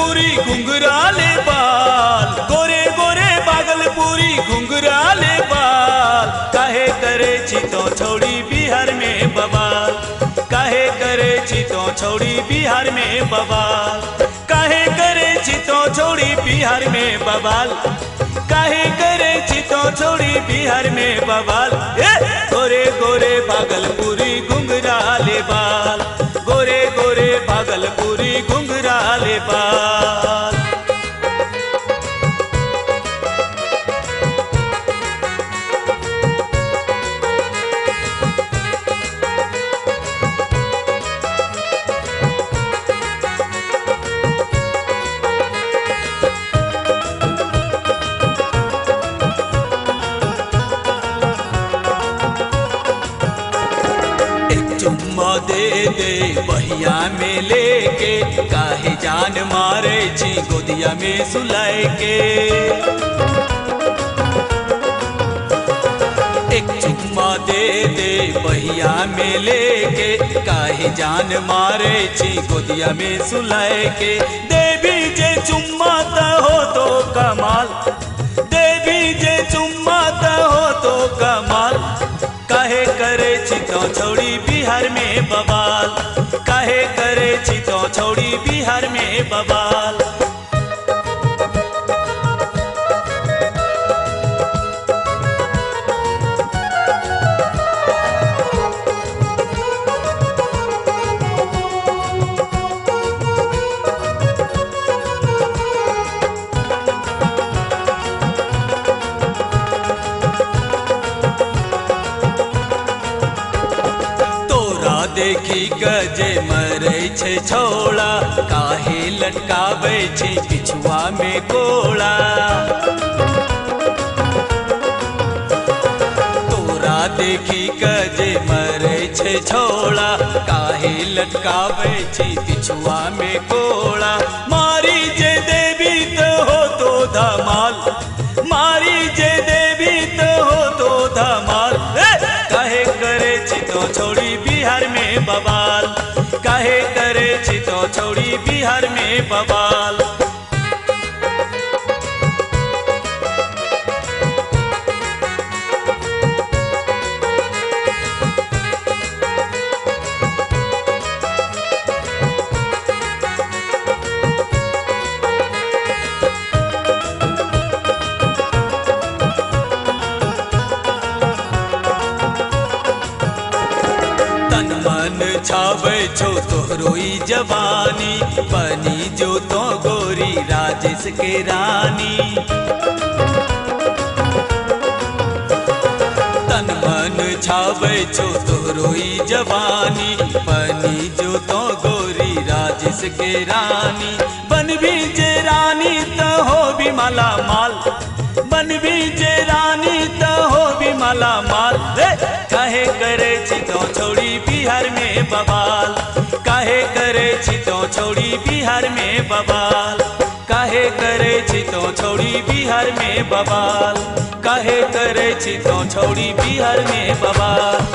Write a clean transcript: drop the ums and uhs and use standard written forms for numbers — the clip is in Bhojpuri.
भागलपुरी घुंघराले बाल, गोरे गोरे भागलपुरी घुंघराले बाल। काहे करे छी तो छोड़ी बिहार में बवाल, काहे करे छी तो छोड़ी बिहार में बवाल, काहे करे छी तो छोड़ी बिहार में बवाल, काहे करे छी तो छोड़ी बिहार में बवाल। गोरे गोरे भागलपुरी घुंघराले बाल, गोरे गोरे भागलपुरी घुंघराले बाल। चुम्मा दे दे बहिया में लेके, काहे जान मारे छी गोदिया में सुलाए के। एक चुम्मा दे दे बहिया में लेके, काहे जान मारे छी गोदिया में सुलाए के। देवी जे चुम्मा त हो तो कमाल, देवी जे चुम्मा त हो तो कमाल। काहे करे छी तो छोड़ी बिहार में बवाल, काहे करे छी तो छोड़ी बिहार में बवाल। देखी गजे मरे छे छोड़ा, काहे लटकावे छे पिछुआ में कोड़ा। तोरा देखी गजे मरे छे छोड़ा, काहे लटकावे छे पिछुआ में कोड़ा। मारी जे देवी तो हो तो धमाल, मारी जे देवी तो हो तो धमाल। काहे करे छी तो छोड़ी बिहार में बवाल, काहे करे छी तो छोड़ी बिहार में बवाल। छावे छो तोहरोई जवानी, बनी जो तो गोरी राजेश के रानी। तन मन छावे छो तोहरोई जवानी, बनी जो तो गोरी राजेश के रानी। बन भी जे रानी तो हो भी माला माल, बन भी जे रानी तो हो भी माला माल। काहे करे छी तो छोड़ी बिहार में बवाल, काहे करे छी तो छोड़ी बिहार में बवाल, काहे करे छी तो छोड़ी बिहार में बवाल, काहे करे छी तो छोड़ी बिहार में बवाल।